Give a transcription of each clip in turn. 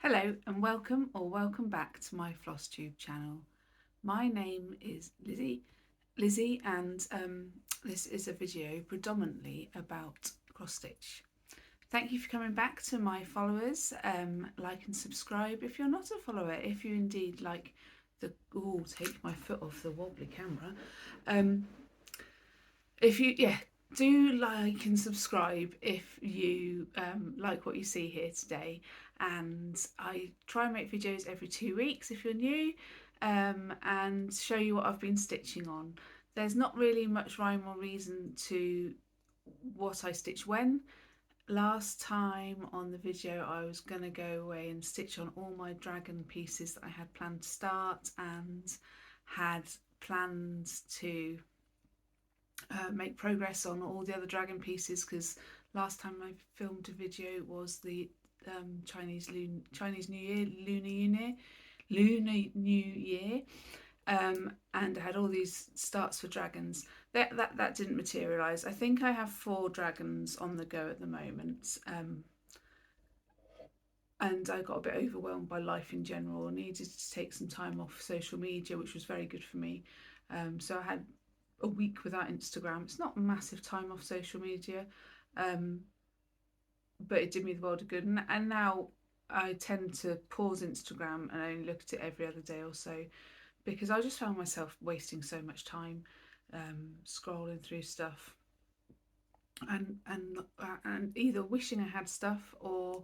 Hello and welcome back to my Flosstube channel. My name is Lizzie, and this is a video predominantly about cross stitch. Thank you for coming back to my followers. Like and subscribe if you're not a follower. If you indeed like the take my foot off the wobbly camera. If you do like and subscribe if you like what you see here today. And I try and make videos every 2 weeks if you're new, and show you what I've been stitching on. There's not really much rhyme or reason to what I stitch when. Last time on the video I was going to go away and stitch on all my dragon pieces that I had planned to start, and had plans to make progress on all the other dragon pieces, because last time I filmed a video was the Chinese New Year, Lunar New Year, and I had all these starts for dragons. That didn't materialise. I think I have 4 dragons on the go at the moment, and I got a bit overwhelmed by life in general. I needed to take some time off social media, which was very good for me. So I had a week without Instagram. It's not a massive time off social media, but it did me the world of good. And now I tend to pause Instagram and only look at it every other day or so, because I just found myself wasting so much time scrolling through stuff, and either wishing I had stuff or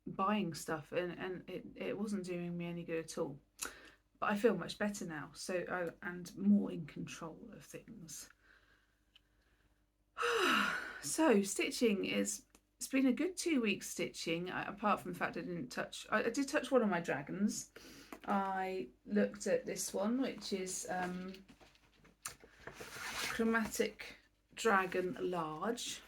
buying stuff, and it wasn't doing me any good at all. But I feel much better now, and more in control of things. So stitching it's been a good 2 weeks stitching, apart from the fact I did touch one of my dragons. I looked at this one, which is Chromatic Dragon Large.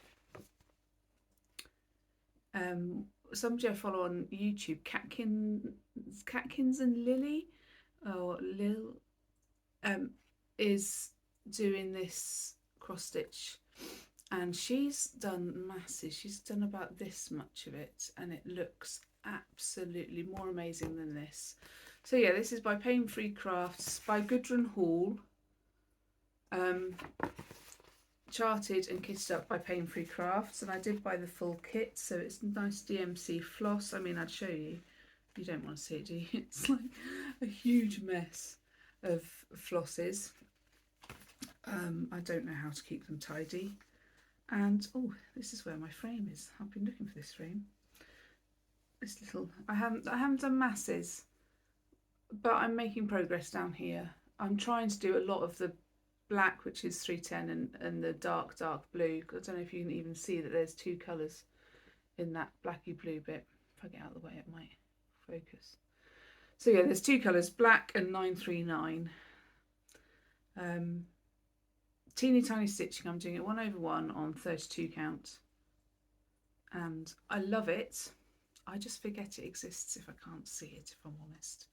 Somebody I follow on YouTube, Catkins and Lily, or Lil, is doing this cross stitch, and she's done masses. She's done about this much of it, and it looks absolutely more amazing than this. So yeah, this is by Paine Free Crafts by Gudrun Hall, charted and kitted up by Paine Free Crafts, and I did buy the full kit, so it's nice DMC floss. I mean, I'd show you. You don't want to see it, do you? It's like a huge mess of flosses. I don't know how to keep them tidy. And oh, this is where my frame is. I've been looking for this frame. This little, I haven't done masses, but I'm making progress down here. I'm trying to do a lot of the black, which is 310, and the dark blue. I don't know if you can even see that there's 2 colours in that blacky blue bit. If I get out of the way, it might focus. So yeah, there's 2 colours, black and 939. Teeny tiny stitching. I'm doing it 1/1 on 32 count, and I love it. I just forget it exists if I can't see it, if I'm honest.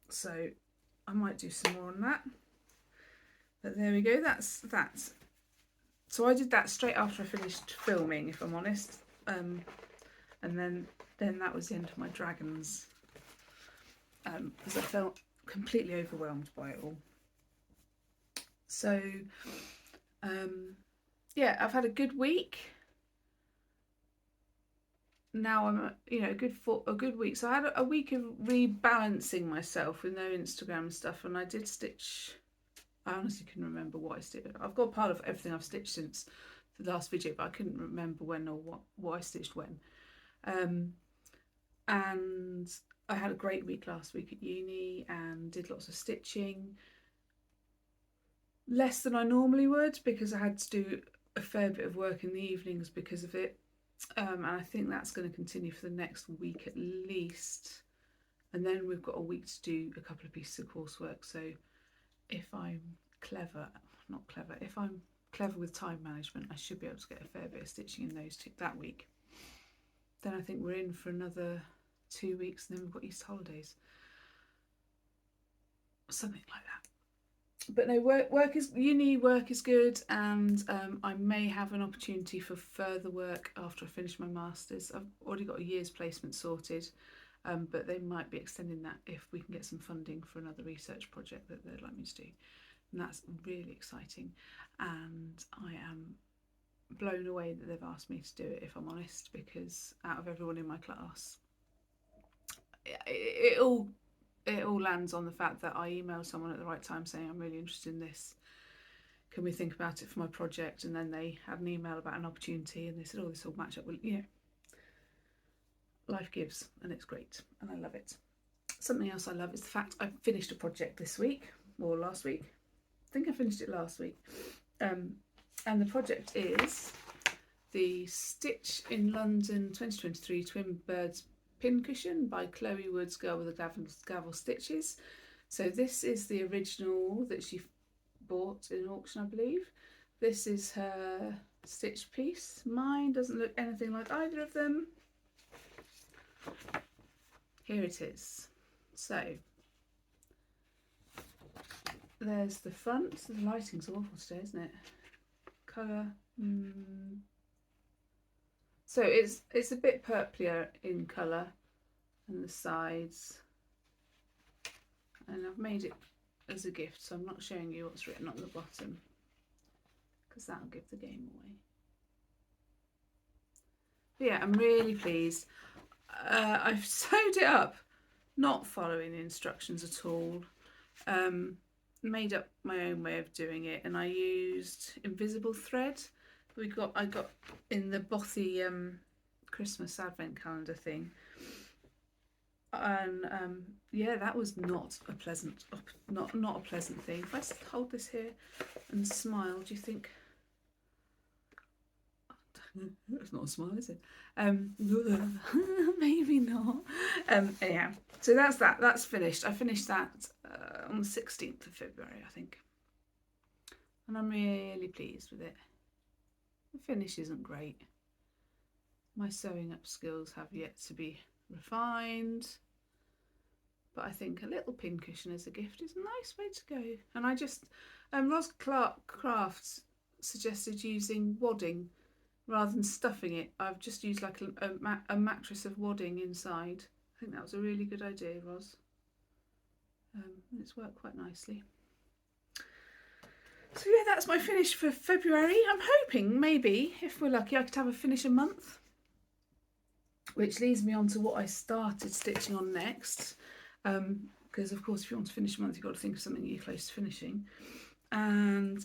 So I might do some more on that. But there we go, that's that. So I did that straight after I finished filming, if I'm honest. And then that was the end of my dragons, because I felt completely overwhelmed by it all. So yeah, I've had a good week. Now I'm a good week. So I had a week of rebalancing myself with no Instagram and stuff, and I did stitch. I honestly couldn't remember what I stitched. I've got part of everything I've stitched since the last video, but I couldn't remember when or what I stitched when. And I had a great week last week at uni and did lots of stitching. Less than I normally would, because I had to do a fair bit of work in the evenings because of it. And I think that's going to continue for the next week at least. And then we've got a week to do a couple of pieces of coursework. So if I'm if I'm clever with time management, I should be able to get a fair bit of stitching in those 2 that week. Then I think we're in for another 2 weeks, and then we've got Easter holidays. Something like that. but no, uni work is good, and I may have an opportunity for further work after I finish my masters. I've already got a year's placement sorted, but they might be extending that if we can get some funding for another research project that they'd like me to do, and that's really exciting. And I am blown away that they've asked me to do it, if I'm honest, because out of everyone in my class, it all lands on the fact that I emailed someone at the right time saying I'm really interested in this. Can we think about it for my project? And then they had an email about an opportunity, and they said, "Oh, this will match up." Well, life gives, and it's great, and I love it. Something else I love is the fact I finished a project this week or last week. I think I finished it last week, and the project is the Stitch in London 2023 Twin Birds Pincushion by Chloe Wood's Girl with the Gavel Stitches. So this is the original that she bought in auction, I believe. This is her stitch piece. Mine doesn't look anything like either of them. Here it is. So there's the front. The lighting's awful today, isn't it? Colour. So it's a bit purplier in colour, and the sides. And I've made it as a gift, so I'm not showing you what's written on the bottom, because that'll give the game away. But yeah, I'm really pleased. I've sewed it up, not following the instructions at all. Made up my own way of doing it, and I used invisible thread. I got in the bothy Christmas advent calendar thing, and yeah, that was not a pleasant thing. If I hold this here and smile, do you think? It's not a smile, is it? Maybe not. Anyhow, so that's finished. I finished that on the 16th of February, I think, and I'm really pleased with it. The finish isn't great. My sewing up skills have yet to be refined, but I think a little pincushion as a gift is a nice way to go. And I just, Ros Clark Crafts suggested using wadding rather than stuffing it. I've just used like a mattress of wadding inside. I think that was a really good idea, Ros. It's worked quite nicely. So yeah, that's my finish for February. I'm hoping maybe, if we're lucky, I could have a finish a month, which leads me on to what I started stitching on next. Because of course, if you want to finish a month, you've got to think of something you're close to finishing. And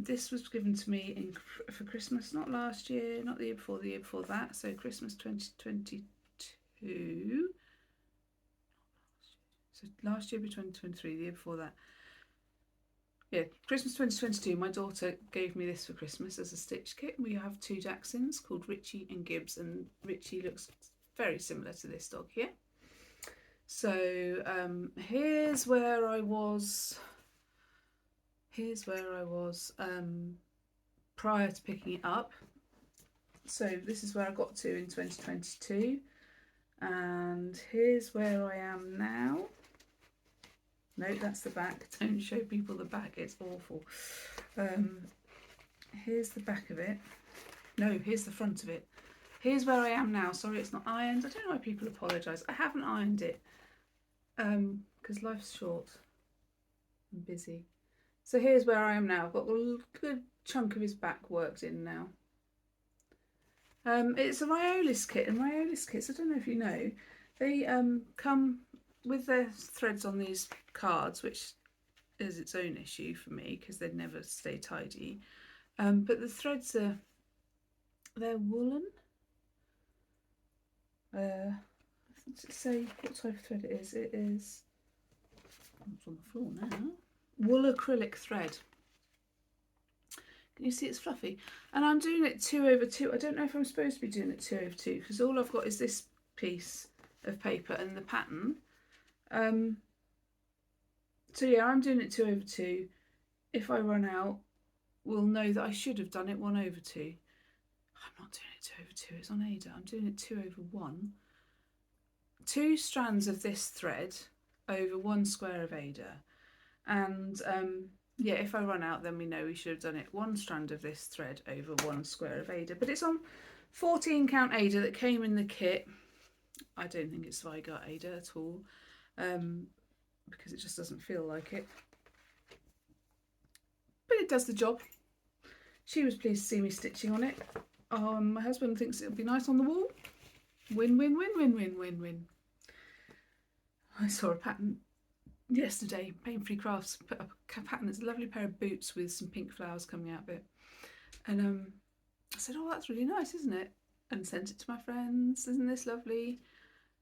this was given to me for Christmas, not last year, not the year before that. So Christmas 2022. So last year be 2023, the year before that. Yeah, Christmas 2022, my daughter gave me this for Christmas as a stitch kit. We have two Dachshunds called Richie and Gibbs, and Richie looks very similar to this dog here. So here's where I was prior to picking it up. So this is where I got to in 2022, and here's where I am now. No, that's the back. Don't show people the back, it's awful. Here's the back of it. No, here's the front of it. Here's where I am now. Sorry, it's not ironed. I don't know why people apologise. I haven't ironed it because life's short and busy. So here's where I am now. I've got a good chunk of his back worked in now. It's a Riolis kit, and Riolis kits, I don't know if you know, they come with their threads on these cards, which is its own issue for me because they never stay tidy. But the threads they're woolen. Let's say what type of thread it is. It is, it's on the floor now. Wool acrylic thread. Can you see it's fluffy? And I'm doing it 2/2. I don't know if I'm supposed to be doing it 2/2 because all I've got is this piece of paper and the pattern. So yeah, I'm doing it 2/2. If I run out, we'll know that I should have done it 1/2. I'm not doing it 2/2, it's on Ada. I'm doing it 2/1. 2 strands of this thread over 1 square of Ada. And yeah, if I run out, then we know we should have done it one strand of this thread over one square of Ada. But it's on 14 count Ada that came in the kit. I don't think it's Zweigart Ada at all, because it just doesn't feel like it. But it does the job. She was pleased to see me stitching on it. My husband thinks it'll be nice on the wall. Win, win, win, win, win, win, win. I saw a pattern yesterday. Paine Free Crafts put up a pattern. It's a lovely pair of boots with some pink flowers coming out of it. And I said, oh, that's really nice, isn't it? And sent it to my friends. Isn't this lovely?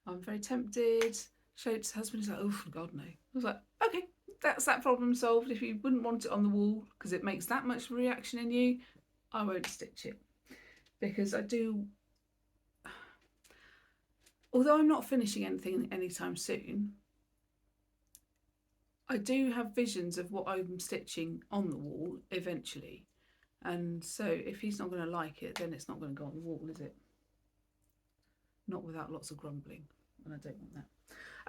I'm very tempted. Showed it to husband. He's like, oh, for God, no. I was like, okay, that's that problem solved. If you wouldn't want it on the wall because it makes that much reaction in you, I won't stitch it. Because I do, although I'm not finishing anything anytime soon, I do have visions of what I'm stitching on the wall eventually. And so if he's not going to like it, then it's not going to go on the wall, is it? Not without lots of grumbling, and I don't want that.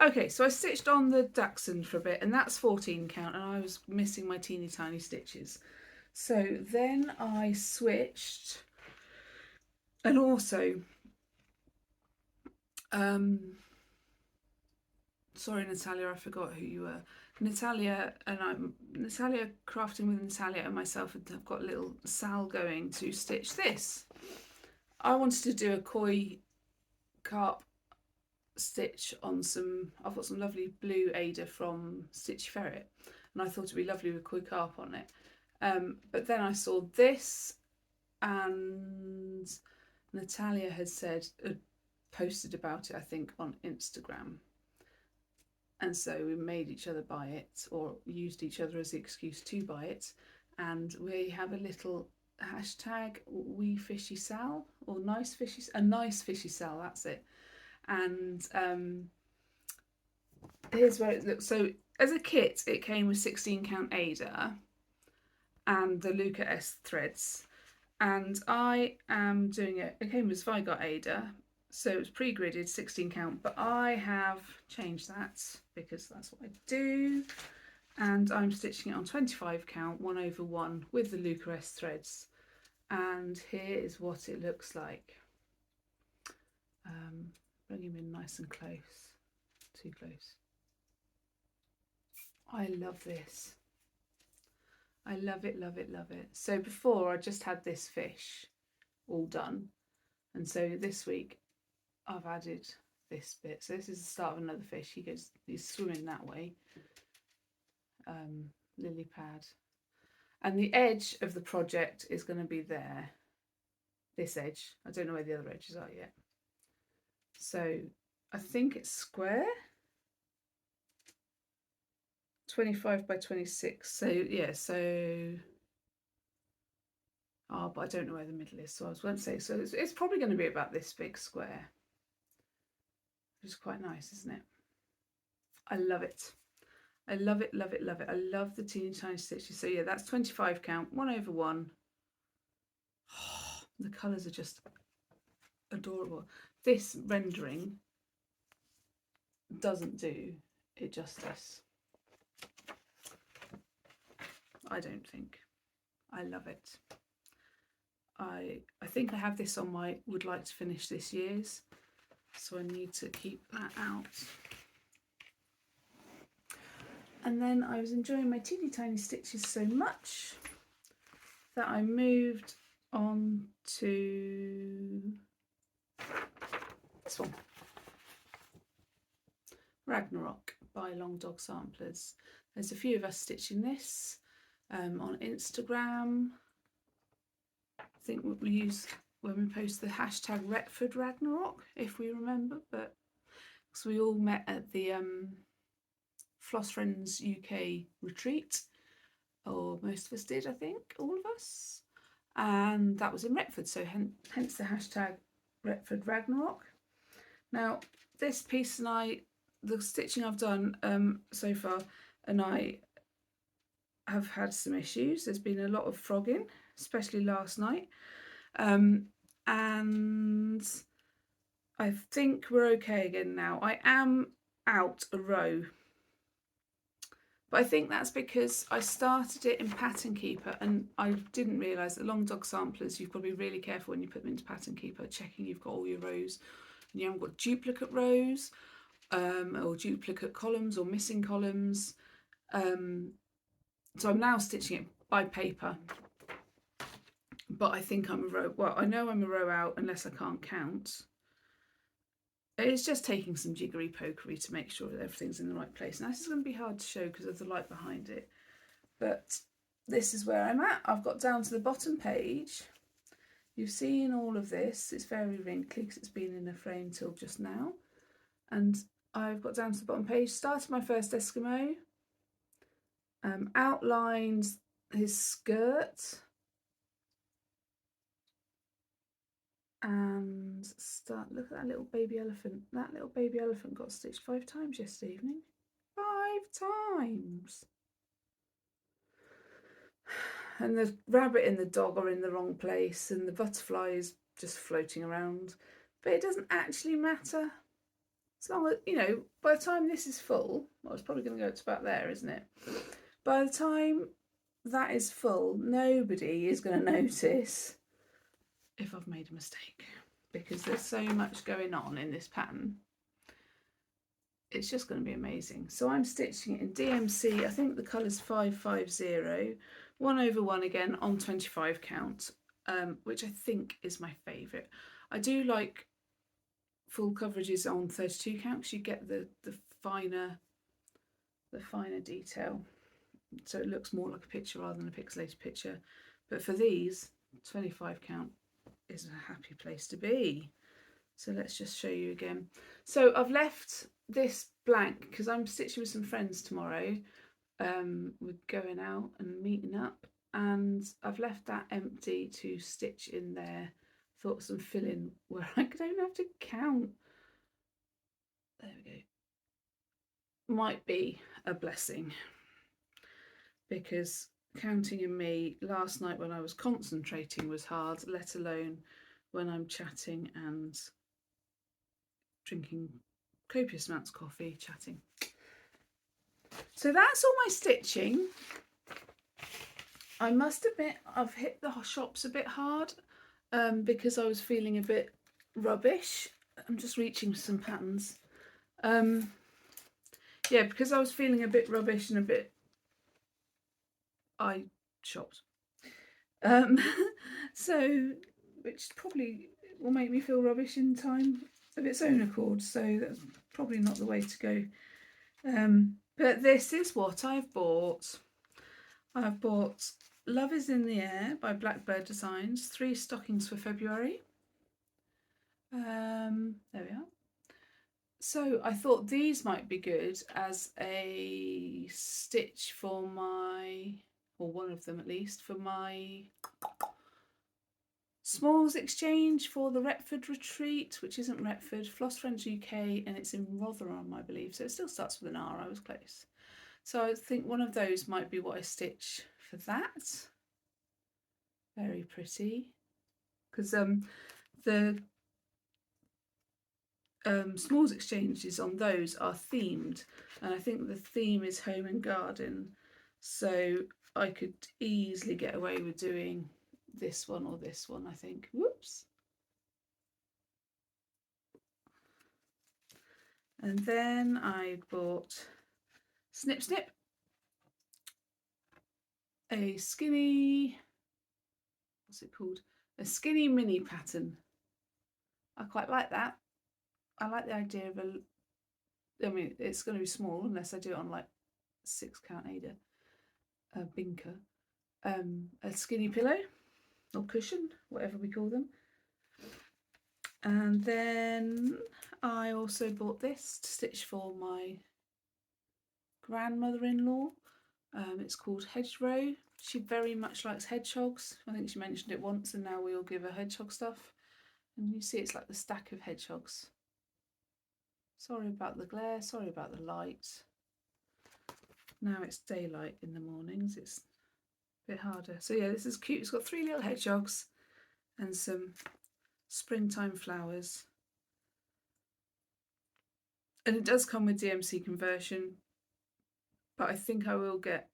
Okay, so I stitched on the Daschund for a bit, and that's 14 count, and I was missing my teeny tiny stitches. So then I switched, and also, sorry Natalia, I forgot who you were. Natalia Crafting with Natalia and myself have got a little Sal going to stitch this. I wanted to do a koi carp stitch on some, I've got some lovely blue Ada from Stitchy Ferret, and I thought it'd be lovely with koi carp on it. But then I saw this, and Natalia had posted about it, I think, on Instagram. And so we made each other buy it, or used each other as the excuse to buy it. And we have a little hashtag, wee fishy Sal, or a nice fishy Sal, that's it. And here's where it looks. So as a kit, it came with 16 count Ada and the Luca-s threads. And I am doing it came with Zweigart Ada, so it's pre-gridded 16 count, but I have changed that because that's what I do. And I'm stitching it on 25 count, 1/1 with the Luca-s threads. And here is what it looks like. Bring him in nice and close, too close. I love this. I love it, love it, love it. So before I just had this fish all done. And so this week I've added this bit. So this is the start of another fish. He's swimming that way. Lily pad. And the edge of the project is going to be there. This edge. I don't know where the other edges are yet. So I think it's square. 25 by 26. So yeah, so but I don't know where the middle is, so I won't say. So it's probably going to be about this big square, which is quite nice, isn't it? I love it. I love it, love it, love it. I love the teeny tiny stitches. So yeah, that's 25 count, 1/1. Oh, the colours are just adorable. This rendering doesn't do it justice. I don't think. I love it. I think I have this on my would like to finish this year's, so I need to keep that out. And then I was enjoying my teeny tiny stitches so much that I moved on to this one, Ragnarok by Long Dog Samplers. There's a few of us stitching this on Instagram. I think we use when we post the hashtag Retford Ragnarok, if we remember, but because we all met at the Floss Friends UK retreat, or most of us did, I think, all of us, and that was in Retford, so hence the hashtag Retford Ragnarok. Now this piece and the stitching I've done so far, and I have had some issues. There's been a lot of frogging, especially last night, and I think we're okay again now. I am out a row But I think that's because I started it in Pattern Keeper, and I didn't realise that long dog samplers, you've got to be really careful when you put them into Pattern Keeper, checking you've got all your rows and you haven't got duplicate rows or duplicate columns or missing columns. So I'm now stitching it by paper, but I think I'm a row, well, I know I'm a row out unless I can't count. It's just taking some jiggery pokery to make sure that everything's in the right place. Now this is going to be hard to show because of the light behind it, but this is where I'm at. I've got down to the bottom page. You've seen all of this. It's very wrinkly because it's been in a frame till just now. And I've got down to the bottom page, started my first Eskimo, outlined his skirt, and look at that little baby elephant. That little baby elephant got stitched 5 times yesterday evening. 5 times. And the rabbit and the dog are in the wrong place, and the butterfly is just floating around. But it doesn't actually matter. As long as, you know, by the time this is full, well, it's probably going to go to about there, isn't it? By the time that is full, nobody is going to notice if I've made a mistake, because there's so much going on in this pattern. It's just going to be amazing. So I'm stitching it in DMC. I think the colour's 550, 1/1 again on 25 count, which I think is my favourite. I do like full coverages on 32 count because you get the finer detail, so it looks more like a picture rather than a pixelated picture. But for these, 25 count is a happy place to be. So let's just show you again. So I've left this blank because I'm stitching with some friends tomorrow. We're going out and meeting up, and I've left that empty to stitch in there. Thought some fill in where I don't have to count. There we go. Might be a blessing, because counting in me last night when I was concentrating was hard, let alone when I'm chatting and drinking copious amounts of coffee, chatting. So that's all my stitching. I must admit I've hit the shops a bit hard because I was feeling a bit rubbish. I'm just reaching for some patterns. Yeah, because I was feeling a bit rubbish and a bit, I shopped. So, which probably will make me feel rubbish in time of its own accord, so that's probably not the way to go. But this is what I've bought. I've bought Love is in the Air by Blackbird Designs, 3 stockings for February. There we are. So I thought these might be good as a stitch for my, or one of them at least, for my Smalls exchange for the Retford retreat, which isn't Retford, Floss Friends UK, and it's in Rotherham, I believe. So it still starts with an R, I was close. So I think one of those might be what I stitch for that. Very pretty. Because the Smalls exchanges on those are themed, and I think the theme is home and garden. So I could easily get away with doing this one or this one, I think. Whoops. And then I bought Snip Snip, a skinny, what's it called? A skinny mini pattern. I quite like that. I like the idea of I mean, it's going to be small unless I do it on like 6 count Ada, a binker, a skinny pillow or cushion, whatever we call them. And then I also bought this to stitch for my grandmother-in-law. It's called Hedgerow. She very much likes hedgehogs. I think she mentioned it once, and now we all give her hedgehog stuff. And you see it's like the stack of hedgehogs. Sorry about the glare, sorry about the light. Now it's daylight in the mornings, it's a bit harder. So yeah, this is cute. It's got 3 little hedgehogs and some springtime flowers. And it does come with DMC conversion, but I think I will get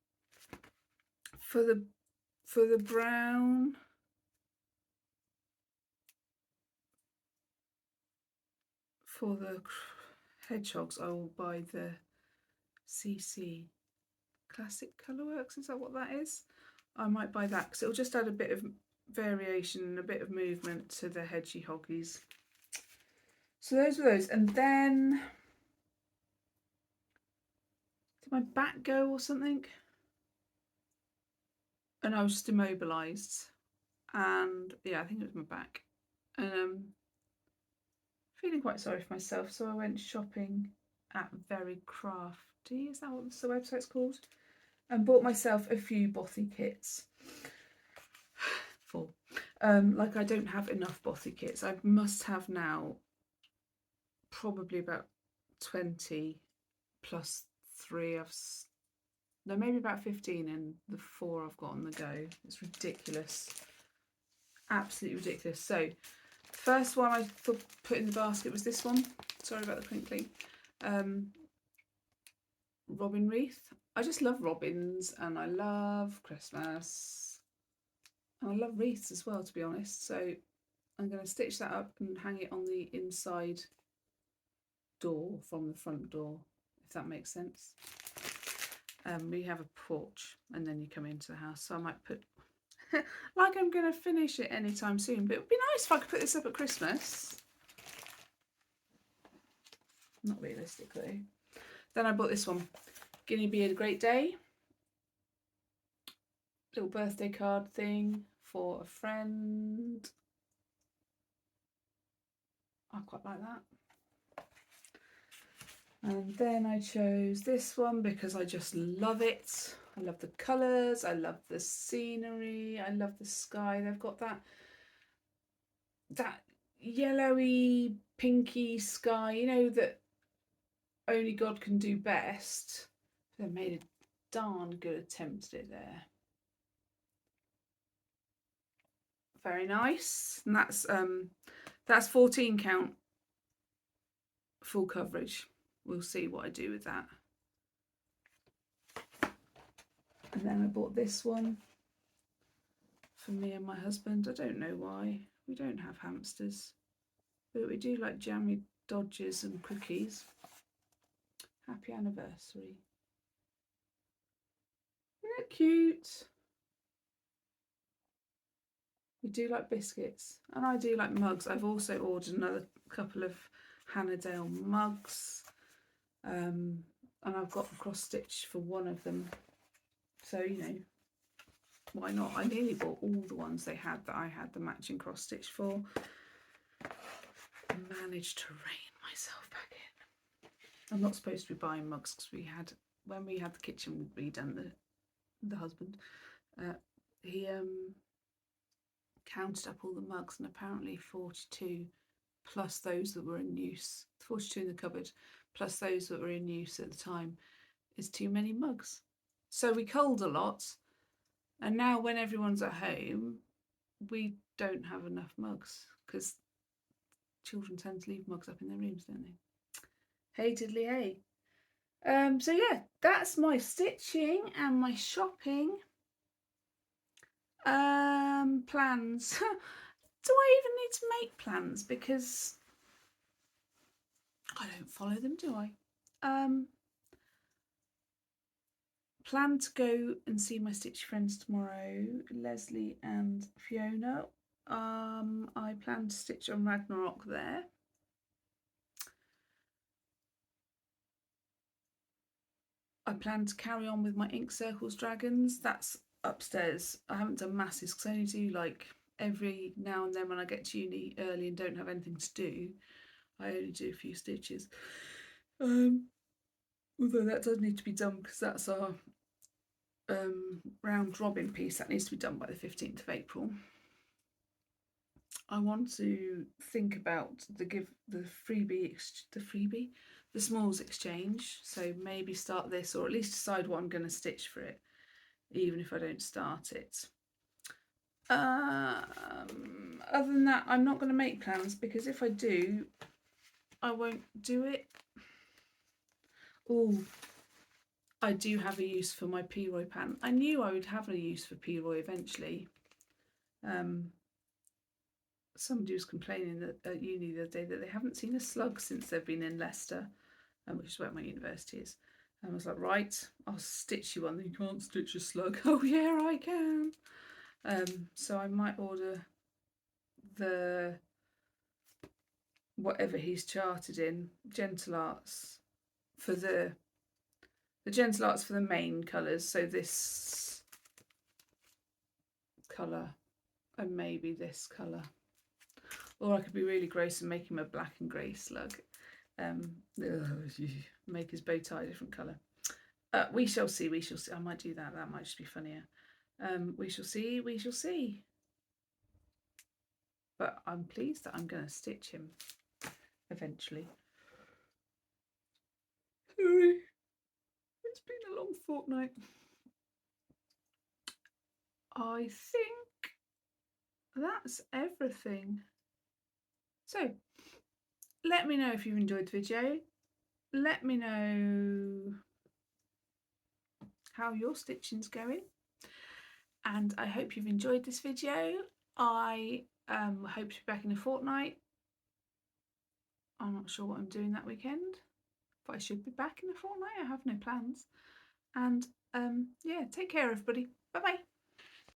for the brown. For the hedgehogs, I will buy the CC Classic Colourworks. Is that what that is? I might buy that because it'll just add a bit of variation and a bit of movement to the hedgy hoggies. So those were those, and then did my back go or something? And I was just immobilised, and yeah, I think it was my back, and feeling quite sorry for myself. So I went shopping at Very Crafty. Is that what the website's called? And bought myself a few bothy kits. Full. Like I don't have enough bothy kits. I must have now probably about 20 plus 3 no, maybe about 15 in the 4 I've got on the go. It's ridiculous. Absolutely ridiculous. So the first one I put in the basket was this one. Sorry about the crinkling. Robin wreath. I just love robins and I love Christmas. And I love wreaths as well, to be honest. So I'm going to stitch that up and hang it on the inside door from the front door, if that makes sense. We have a porch and then you come into the house. So I might put, like I'm going to finish it anytime soon, but it would be nice if I could put this up at Christmas. Not realistically. Then I bought this one. Guinea Bee had a great day. Little birthday card thing for a friend. I quite like that. And then I chose this one because I just love it. I love the colours, I love the scenery, I love the sky. They've got that yellowy, pinky sky, you know, that only God can do best. They made a darn good attempt at it there. Very nice. And that's 14 count full coverage. We'll see what I do with that. And then I bought this one for me and my husband. I don't know why. We don't have hamsters, but we do like jammy dodgers and cookies. Happy anniversary. Isn't that cute? We do like biscuits, and I do like mugs. I've also ordered another couple of Hannadale mugs, and I've got the cross stitch for one of them. So, you know, why not? I nearly bought all the ones they had that I had the matching cross stitch for. I managed to rein myself back in. I'm not supposed to be buying mugs because when we had the kitchen redone, the husband, he counted up all the mugs, and apparently 42 plus those that were in use, 42 in the cupboard plus those that were in use at the time, is too many mugs. So we culled a lot, and now when everyone's at home, we don't have enough mugs because children tend to leave mugs up in their rooms, don't they? Hey diddly hey. So yeah, that's my stitching and my shopping. Plans. Do I even need to make plans? Because I don't follow them, do I? Plan to go and see my stitch friends tomorrow, Leslie and Fiona. I plan to stitch on Ragnarok there. I plan to carry on with my Ink Circles Dragons. That's upstairs. I haven't done masses because I only do like every now and then when I get to uni early and don't have anything to do. I only do a few stitches. Although that does need to be done because that's our round robin piece that needs to be done by the 15th of April. I want to think about the smalls exchange. So maybe start this, or at least decide what I'm going to stitch for it, even if I don't start it. Other than that, I'm not going to make plans because if I do, I won't do it. Oh, I do have a use for my P-Roy pan. I knew I would have a use for P-Roy eventually. Somebody was complaining that at uni the other day that they haven't seen a slug since they've been in Leicester, which is where my university is. And I was like, right, I'll stitch you one. You can't stitch a slug. Oh yeah, I can. So I might order the whatever he's chartered in, Gentle Arts, for the Gentle Arts for the main colours. So this colour and maybe this colour. Or I could be really gross and make him a black and grey slug. Make his bow tie a different colour. We shall see, we shall see. I might do that, that might just be funnier. We shall see, we shall see. But I'm pleased that I'm going to stitch him eventually. Sorry, it's been a long fortnight. I think that's everything. So, let me know if you've enjoyed the video. Let me know how your stitching's going. And I hope you've enjoyed this video. I hope to be back in a fortnight. I'm not sure what I'm doing that weekend, but I should be back in a fortnight. I have no plans. And yeah, take care everybody. Bye bye.